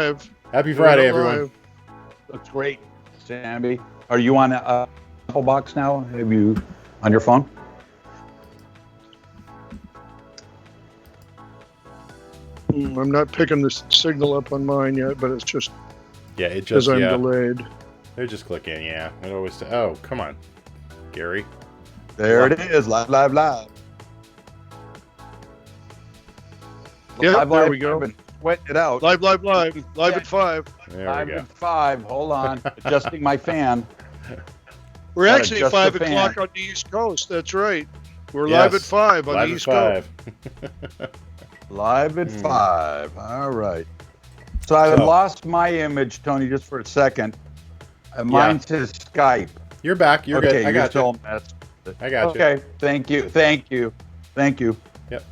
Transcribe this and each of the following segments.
live. Happy Friday, Doing it everyone. live. Looks great, Sammy. Are you on Applebox now? Have you on your phone? I'm not picking the signal up on mine yet, but it's just Yeah, it because just I'm yeah. delayed. They're just clicking. Yeah, it always. Oh, come on, Gary. There it is, live. Yeah, there we go. Sweat it out. Live at 5. There Live we go. at 5. Hold on, adjusting my fan. We're Gotta actually adjust 5 the fan. o'clock on the East Coast. That's right. We're Yes, live at 5 on live the at East Coast. 5. Live at 5. All right. So I lost my image, Tony, just for a second. Mine says Skype. You're back. You're Okay, good. I got you. all messed. I got you. Okay, thank you. Yep.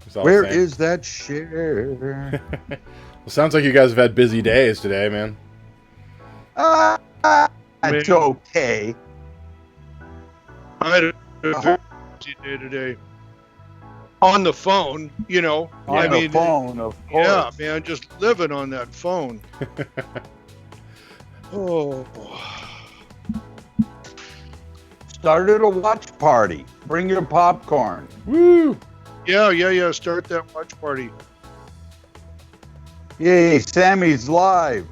It's all Where the same. is that share? Well, sounds like you guys have had busy days today, man. It's okay. I had a very busy day today. On the phone, you know. On the phone, of course. Yeah, man, just living on that phone. Oh. Started a watch party. Bring your popcorn. Woo! Yeah. Start that watch party. Yay, Sammy's live.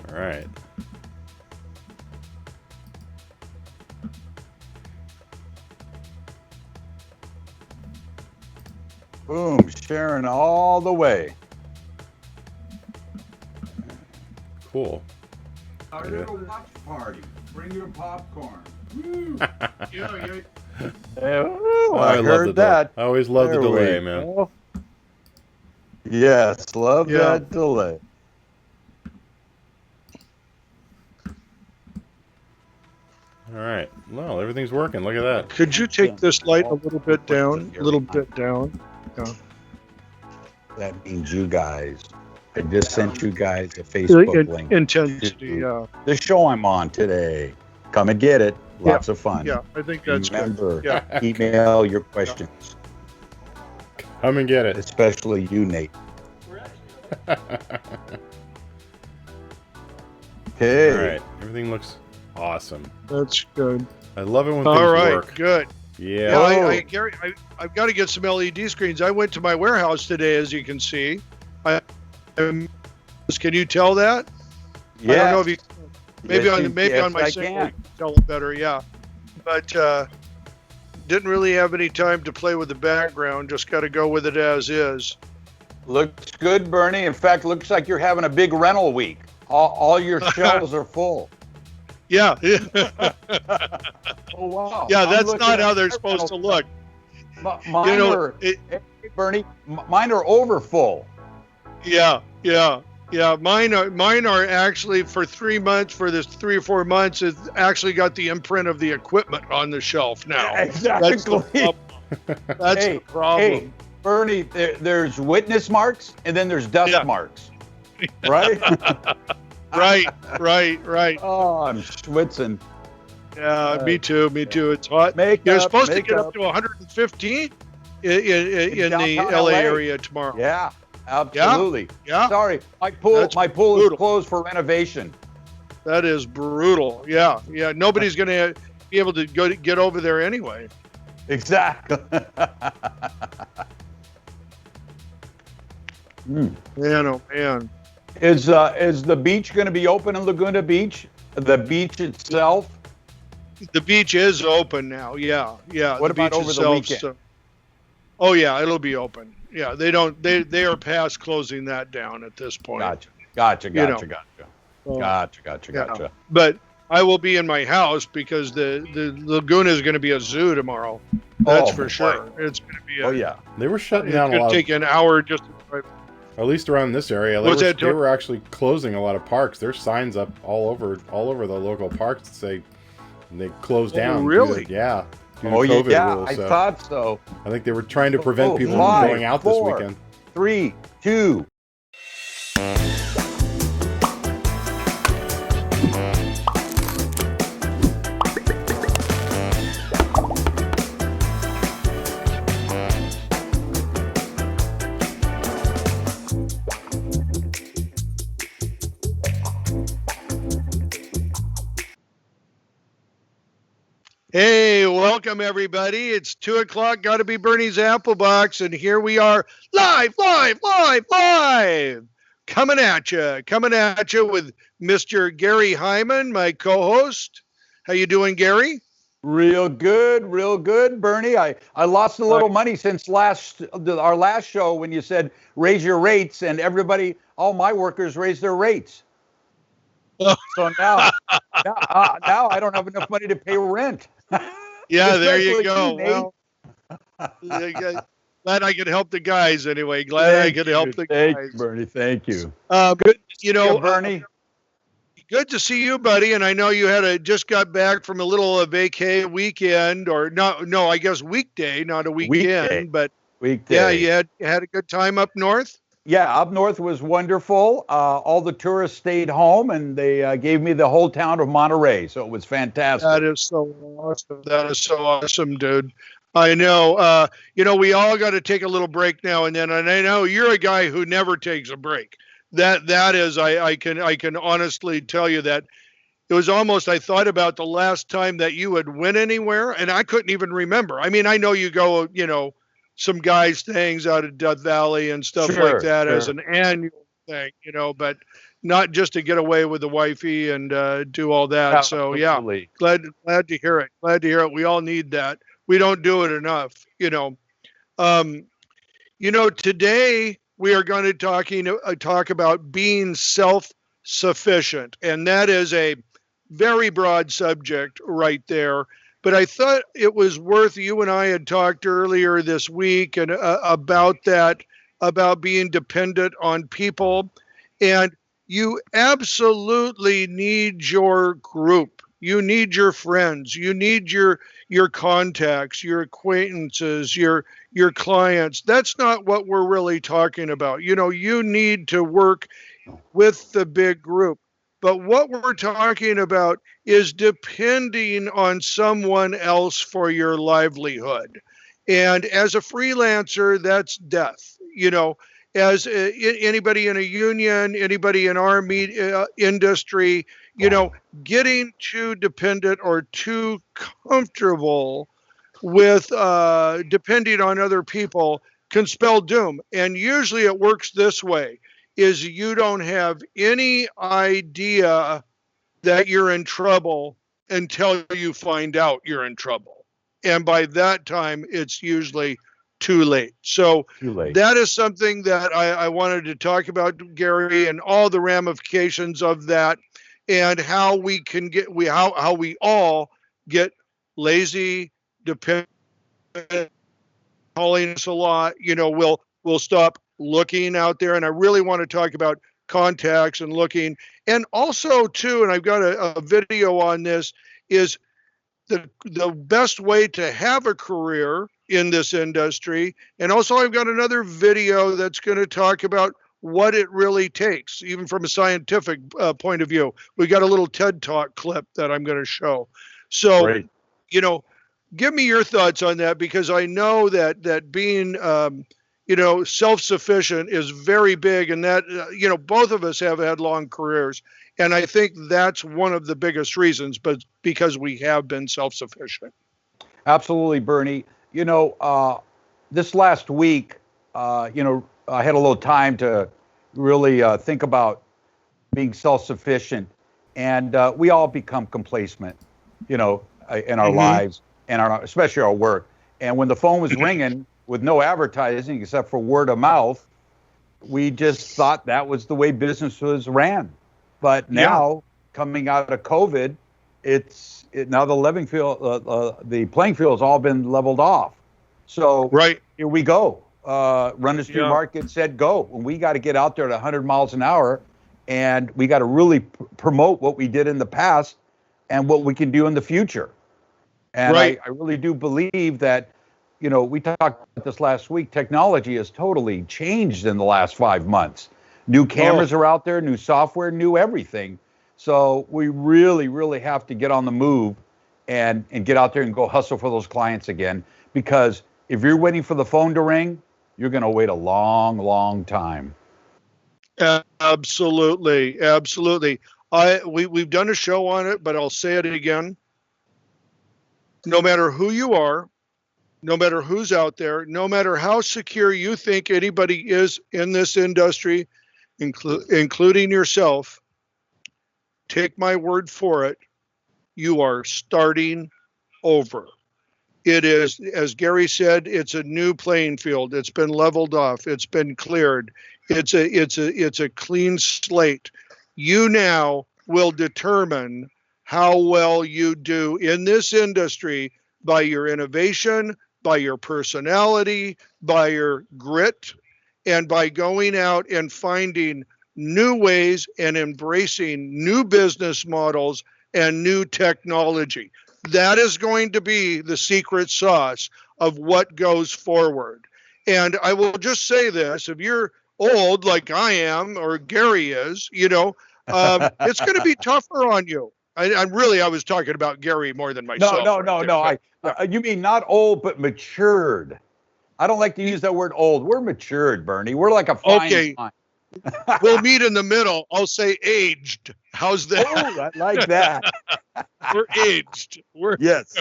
All right. Boom, sharing all the way. Cool. Started a watch party. Bring your popcorn. Yeah. Oh, I I love heard the that. I always love the There we delay, man. go. Yes, love Yeah. that delay. All right. Well, everything's working. Look at that. Could you take this light a little bit down? A little bit down. Yeah. That means you guys. I just sent you guys a Facebook link. Intensity, yeah. The show I'm on today. Come and get it. Lots of fun. Yeah, I think that's Remember, good. Yeah. email your questions, Come and get it. especially you, Nate. All Okay. right. Everything looks awesome. That's good. I love it when All things right, work. good. Yeah. Yeah, Gary, I've got to get some LED screens. I went to my warehouse today, as you can see. Can you tell that? Yeah. I don't know if you maybe Yes, on my I signal can. you can tell it better. Yeah, but didn't really have any time to play with the background. Just got to go with it as is. Looks good, Burnie. In fact, looks like you're having a big rental week. All your shelves are full. Yeah. Oh, wow. Yeah, I'm that's looking not at how they're my supposed to rental- look. Mine You know, are, hey, Burnie, mine are over full. Yeah. Mine are actually for 3 months. For this 3 or 4 months, it's actually got the imprint of the equipment on the shelf now. Exactly. That's the problem. That's Hey, the problem. Hey, Burnie, there's witness marks and then there's dust marks, right? Right. Oh, I'm schwitzing. Yeah, me too. It's hot. Makeup, You're supposed to get makeup. up to 115 in the downtown LA LA. area tomorrow. Yeah, absolutely. Yeah. Sorry, my pool That's is brutal. closed for renovation. That is brutal. Yeah. Nobody's going to be able to get over there anyway. Exactly. Man, oh man. Is the beach going to be open in Laguna Beach? The beach itself? The beach is open now. Yeah. What the about beach over the itself, weekend? Oh yeah, it'll be open. Yeah, they are past closing that down at this point. Gotcha. You know. Gotcha. But I will be in my house because the Laguna is going to be a zoo tomorrow. That's for sure. It's going to be. Oh yeah. They were shutting It's down a going lot. to take an hour just to drive. At least around this area, What's that, they were actually closing a lot of parks. There's signs up all over the local parks that say they closed down. Really? Due to Oh COVID yeah. rules, I so thought so. I think they were trying to prevent people from 5, going out 4, this weekend. 3, 2. Hey, welcome everybody. It's 2:00. Got to be Burnie's Applebox, and here we are, live, coming at you with Mr. Gary Heimann, my co-host. How you doing, Gary? Real good, Bernie. I lost a little money since our last show when you said raise your rates, and all my workers raised their rates. So now I don't have enough money to pay rent. Yeah, there you go. Well, glad I could help the guys anyway. Glad I could help the guys. Thank you, Bernie. Thank you. Good, Bernie. Good to see you, buddy. And I know you just got back from a little vacay weekend, or no, I guess weekday, not a weekend, but weekday. Yeah, you had a good time up north. Yeah, up north was wonderful. All the tourists stayed home, and they gave me the whole town of Monterey, so it was fantastic. That is so awesome. That is so awesome, dude. I know. We all got to take a little break now and then, and I know you're a guy who never takes a break. That is, I can honestly tell you that it was almost, I thought about the last time that you had went anywhere, and I couldn't even remember. I mean, I know you go, some guys' things out of Death Valley and stuff like that as an annual thing, but not just to get away with the wifey and do all that. Absolutely. So yeah, glad to hear it. Glad to hear it. We all need that. We don't do it enough, Today we are going to talk about being self-sufficient, and that is a very broad subject right there. But I thought it was worth, you and I had talked earlier this week and about being dependent on people. And you absolutely need your group. You need your friends. You need your contacts, your acquaintances, your clients. That's not what we're really talking about. You need to work with the big group. But what we're talking about is depending on someone else for your livelihood. And as a freelancer, that's death. As anybody in a union, anybody in our industry, getting too dependent or too comfortable with depending on other people can spell doom. And usually it works this way. Is you don't have any idea that you're in trouble until you find out you're in trouble. And by that time, it's usually too late. So that is something that I wanted to talk about, Gary, and all the ramifications of that, and how we can how we all get lazy, dependent, calling us a lot. We'll stop looking out there. And I really want to talk about contacts and looking. And also too, and I've got a video on this, is the best way to have a career in this industry. And also I've got another video that's going to talk about what it really takes, even from a scientific point of view. We got a little TED Talk clip that I'm going to show. So, Great. Give me your thoughts on that, because I know that being self-sufficient is very big, and that, both of us have had long careers. And I think that's one of the biggest reasons, but because we have been self-sufficient. Absolutely, Bernie. This last week, I had a little time to really think about being self-sufficient, and we all become complacent, in our lives and especially our work. And when the phone was ringing, with no advertising except for word of mouth, we just thought that was the way businesses ran. But now, coming out of COVID, now the playing field has all been leveled off. So here we go. Runners Street Market said go, and we got to get out there at 100 miles an hour, and we got to really promote what we did in the past and what we can do in the future. And I really do believe that. We talked about this last week. Technology has totally changed in the last 5 months. New cameras are out there, new software, new everything. So we really, really have to get on the move and get out there and go hustle for those clients again. Because if you're waiting for the phone to ring, you're going to wait a long, long time. Absolutely. Absolutely. We've done a show on it, but I'll say it again. no matter who you are, no matter who's out there, no matter how secure you think anybody is in this industry, including yourself, take my word for it, you are starting over. It is, as Gary said, it's a new playing field. It's been leveled off. It's been cleared. It's a clean slate. You now will determine how well you do in this industry by your innovation, by your personality, by your grit, and by going out and finding new ways and embracing new business models and new technology. That is going to be the secret sauce of what goes forward. And I will just say this, if you're old like I am or Gary is, it's going to be tougher on you. I was talking about Gary more than myself. No. You mean not old, but matured. I don't like to use that word old. We're matured, Bernie. We're like a fine wine. We'll meet in the middle. I'll say aged. How's that? Oh, I like that. We're aged. Yes.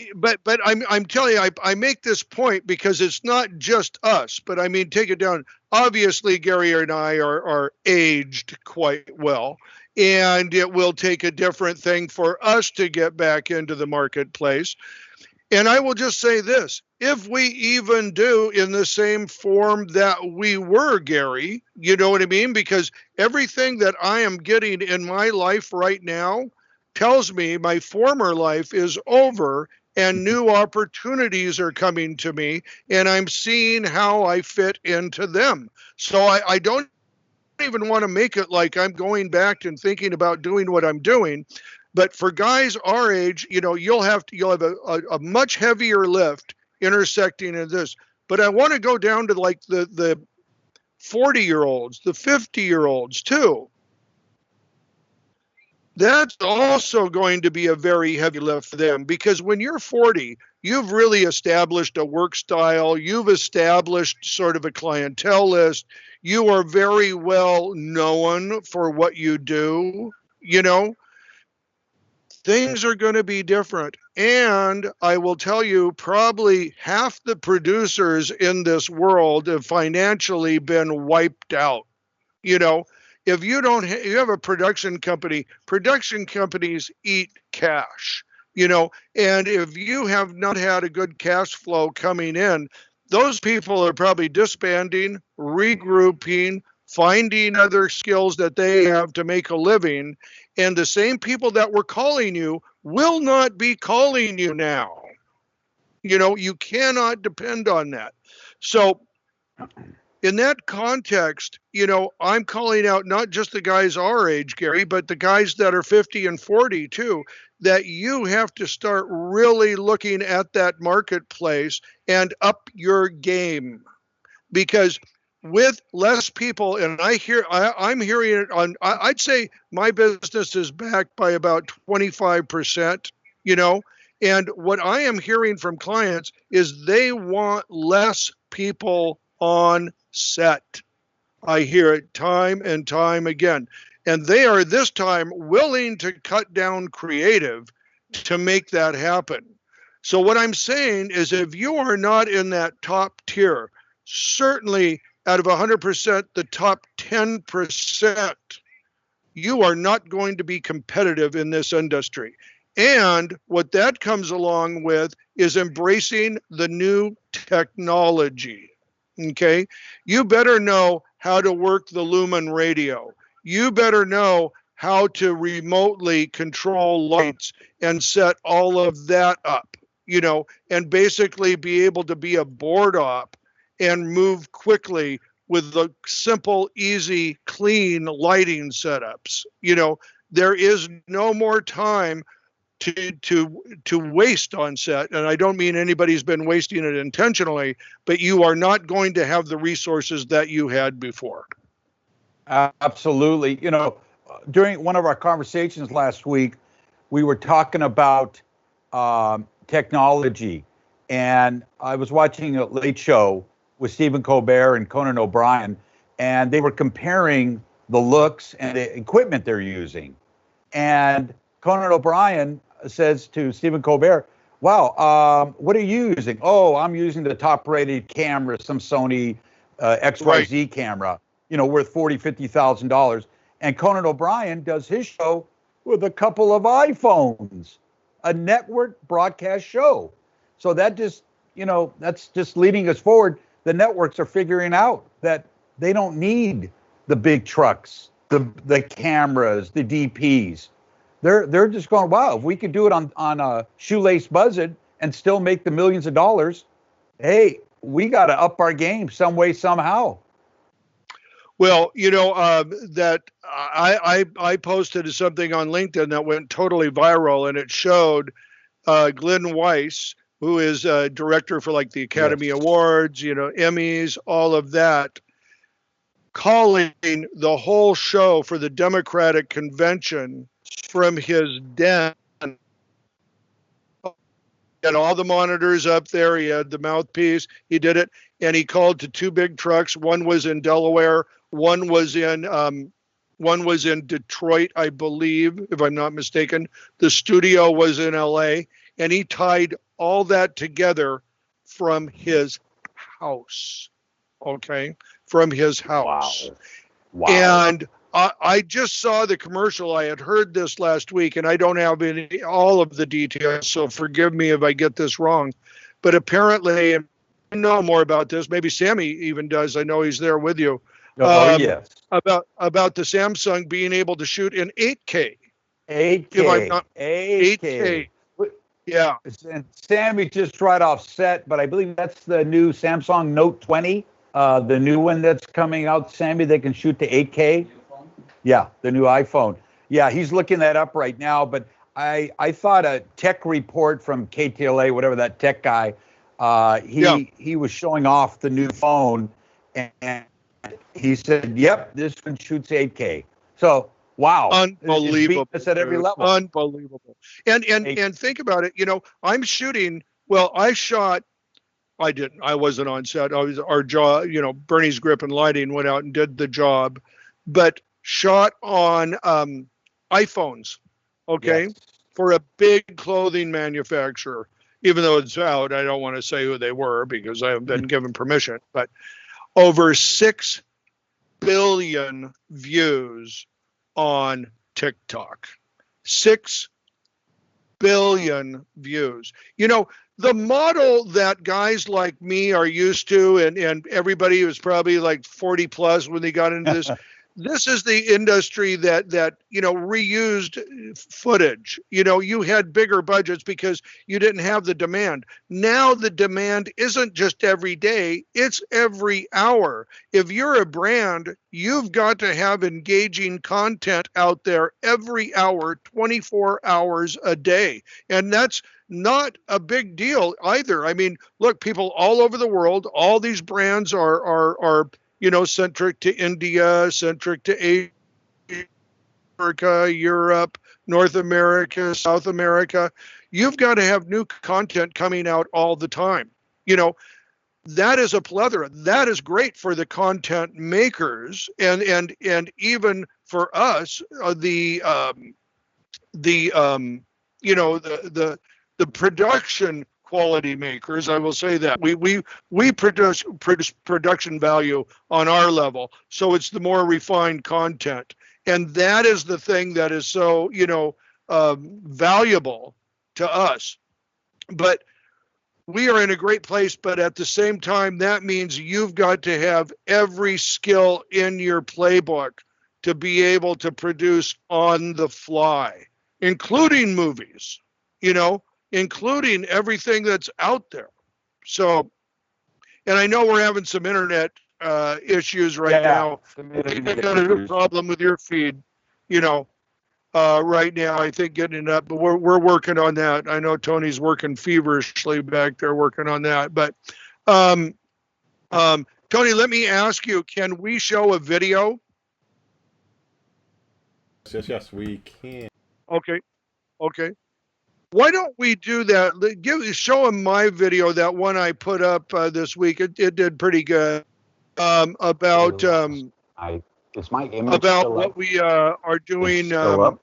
But I'm telling you, I make this point because it's not just us, but I mean, take it down. Obviously, Gary and I are aged quite well, and it will take a different thing for us to get back into the marketplace. And I will just say this, if we even do in the same form that we were, Gary, you know what I mean? Because everything that I am getting in my life right now tells me my former life is over and new opportunities are coming to me, and I'm seeing how I fit into them. So I don't even want to make it like I'm going back and thinking about doing what I'm doing. But for guys our age, you'll have a much heavier lift intersecting in this. But I want to go down to like the 40-year-olds, the 50-year-olds too. That's also going to be a very heavy lift for them, because when you're 40, you've really established a work style. You've established sort of a clientele list. You are very well known for what you do, Things are going to be different. And I will tell you, probably half the producers in this world have financially been wiped out. If you have a production companies eat cash, and if you have not had a good cash flow coming in, those people are probably disbanding, regrouping, finding other skills that they have to make a living. And the same people that were calling you will not be calling you now. You cannot depend on that. So in that context, I'm calling out not just the guys our age, Gary, but the guys that are 50 and 40 too, that you have to start really looking at that marketplace and up your game. Because with less people, and I'm hearing it on, I'd say my business is backed by about 25%, and what I am hearing from clients is they want less people on set. I hear it time and time again. And they are this time willing to cut down creative to make that happen. So what I'm saying is, if you are not in that top tier, certainly out of 100%, the top 10%, you are not going to be competitive in this industry. And what that comes along with is embracing the new technology. Okay, you better know how to work the Lumen radio. You better know how to remotely control lights and set all of that up, and basically be able to be a board op and move quickly with the simple, easy, clean lighting setups. There is no more time to waste on set. And I don't mean anybody's been wasting it intentionally, but you are not going to have the resources that you had before. Absolutely. During one of our conversations last week, we were talking about technology, and I was watching a Late Show with Stephen Colbert and Conan O'Brien, and they were comparing the looks and the equipment they're using. And Conan O'Brien says to Stephen Colbert, wow, what are you using? Oh, I'm using the top-rated camera, some Sony XYZ camera, worth $40,000, $50,000. And Conan O'Brien does his show with a couple of iPhones, a network broadcast show. So that just, that's just leading us forward. The networks are figuring out that they don't need the big trucks, the cameras, the DPs. They're just going, wow, if we could do it on a shoelace budget and still make the millions of dollars, hey, we got to up our game some way, somehow. Well, that I posted something on LinkedIn that went totally viral, and it showed Glenn Weiss, who is director for like the Academy Awards, Emmys, all of that, calling the whole show for the Democratic convention from his den. Had all the monitors up there. He had the mouthpiece. He did it, and he called to two big trucks. One was in Delaware. One was in Detroit, I believe, if I'm not mistaken. The studio was in LA, and he tied all that together from his house. Okay, from his house. Wow. And I just saw the commercial. I had heard this last week, and I don't have all of the details, so forgive me if I get this wrong. But apparently, and I know more about this. Maybe Sammy even does. I know he's there with you. Yes. About the Samsung being able to shoot in 8K. 8K. If I'm not 8K. Yeah. And Sammy just right off set, but I believe that's the new Samsung Note 20, the new one that's coming out, Sammy, they can shoot to 8K. Yeah, the new iPhone. Yeah, he's looking that up right now, but I thought a tech report from KTLA, whatever that tech guy, he was showing off the new phone, and he said, yep, this one shoots 8K. So, wow. Unbelievable. It's at every level. Unbelievable. And think about it, I'm shooting, I wasn't on set. I was our job, Burnie's Grip and Lighting went out and did the job, but shot on iPhones, okay, for a big clothing manufacturer. Even though it's out, I don't want to say who they were because I haven't been given permission, but over 6 billion views on TikTok. 6 billion views. The model that guys like me are used to, and everybody was probably like 40 plus when they got into this. This is the industry that reused footage. You had bigger budgets because you didn't have the demand. Now the demand isn't just every day, it's every hour. If you're a brand, you've got to have engaging content out there every hour, 24 hours a day. And that's not a big deal either. I mean, look, people all over the world, all these brands are centric to India, centric to Asia, Africa, Europe, North America, South America. You've got to have new content coming out all the time. That is a plethora. That is great for the content makers and even for us, the production quality makers. I will say that we produce production value on our level, so it's the more refined content, and that is the thing that is so valuable to us. But we are in a great place, but at the same time, that means you've got to have every skill in your playbook to be able to produce on the fly, including movies, including everything that's out there. So, and I know we're having some internet issues right now. I got a problem with your feed, right now, I think getting it up, but we're working on that. I know Tony's working feverishly back there working on that. But Tony, let me ask you, can we show a video? Yes, we can. Okay. Why don't we do that? Show him my video, that one I put up this week. It did pretty good. About Is my image about still what up? we are doing. Still up?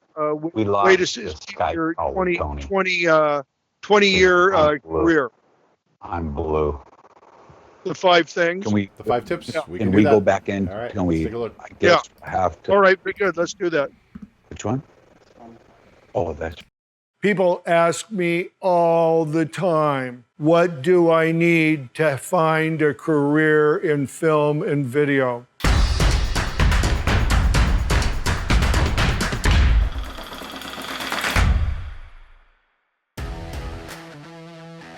We lost Latest the is Skype your call with Tony. 20-year I'm blue. career. I'm blue. The 5 things. The 5 tips. Yeah. Can we go back in? All right, Can let's we? take a look. I guess I have to. All right, be good. Let's do that. Which one? Oh, that's. People ask me all the time, what do I need to find a career in film and video?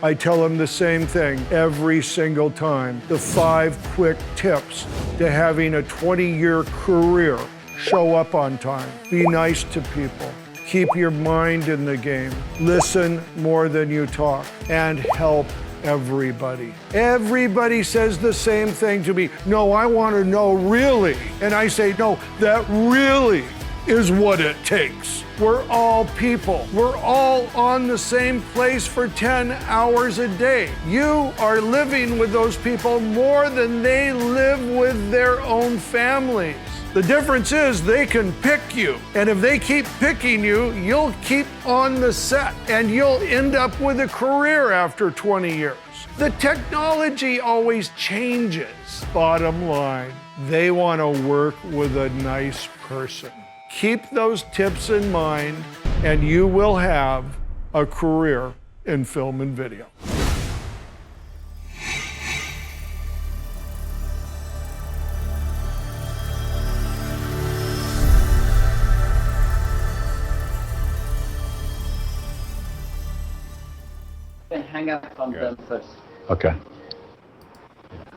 I tell them the same thing every single time. The 5 quick tips to having a 20-year career. Show up on time. Be nice to people. Keep your mind in the game. Listen more than you talk. And help everybody. Everybody says the same thing to me. No, I want to know really. And I say, no, that really is what it takes. We're all people. We're all on the same place for 10 hours a day. You are living with those people more than they live with their own families. The difference is they can pick you. And if they keep picking you, you'll keep on the set and you'll end up with a career after 20 years. The technology always changes. Bottom line, they want to work with a nice person. Keep those tips in mind and you will have a career in film and video. Hang up on them first. Okay.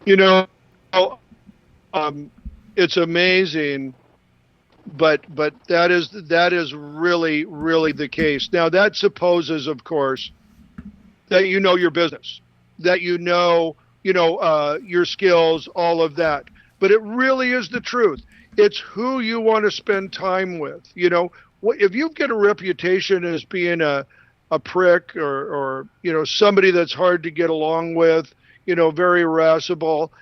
You know, it's amazing, but that is really the case. Now that supposes, of course, that you know your business, that you know your skills, all of that. But it really is the truth. It's who you want to spend time with. You know, if you get a reputation as being a prick or somebody that's hard to get along with, very irascible,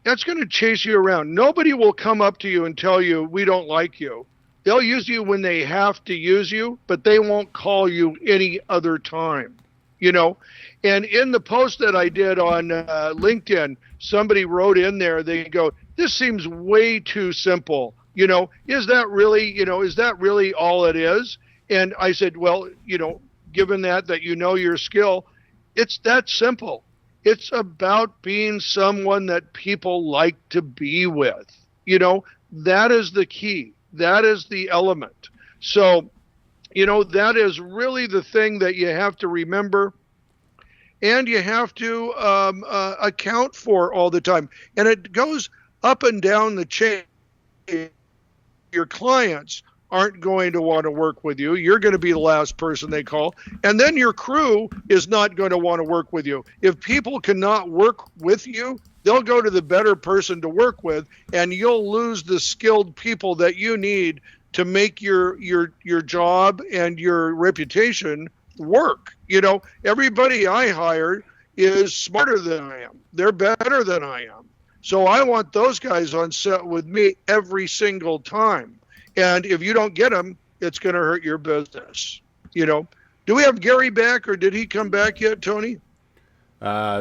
that's going to chase you around. Nobody will come up to you and tell you, we don't like you. They'll use you when they have to use you, but they won't call you any other time, And in the post that I did on LinkedIn, somebody wrote in there, they go, this seems way too simple. Is that really all it is? And I said, well, given that your skill, it's that simple. It's about being someone that people like to be with. That is the key. That is the element. So, that is really the thing that you have to remember and you have to account for all the time. And it goes up and down the chain. Your clients aren't going to want to work with you. You're going to be the last person they call. And then your crew is not going to want to work with you. If people cannot work with you, they'll go to the better person to work with, and you'll lose the skilled people that you need to make your job and your reputation work. Everybody I hire is smarter than I am. They're better than I am. So I want those guys on set with me every single time. And if you don't get them, it's going to hurt your business. Do we have Gary back, or did he come back yet, Tony?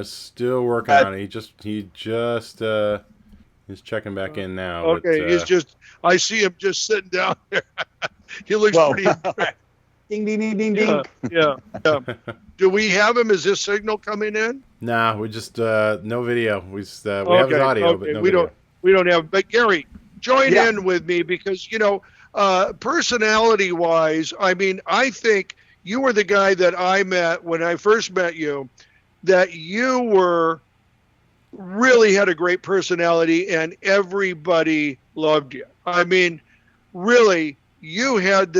Still working on it. He just is checking back in now. Okay, but, I see him just sitting down there. He looks pretty. Ding, ding, ding, ding, ding. Yeah. Do we have him? Is this signal coming in? Nah, we just no video. We have his audio, but no video. We don't have. But Gary, join in with me because personality-wise, I think you were the guy that I met when I first met you. That you really had a great personality and everybody loved you. Really, you had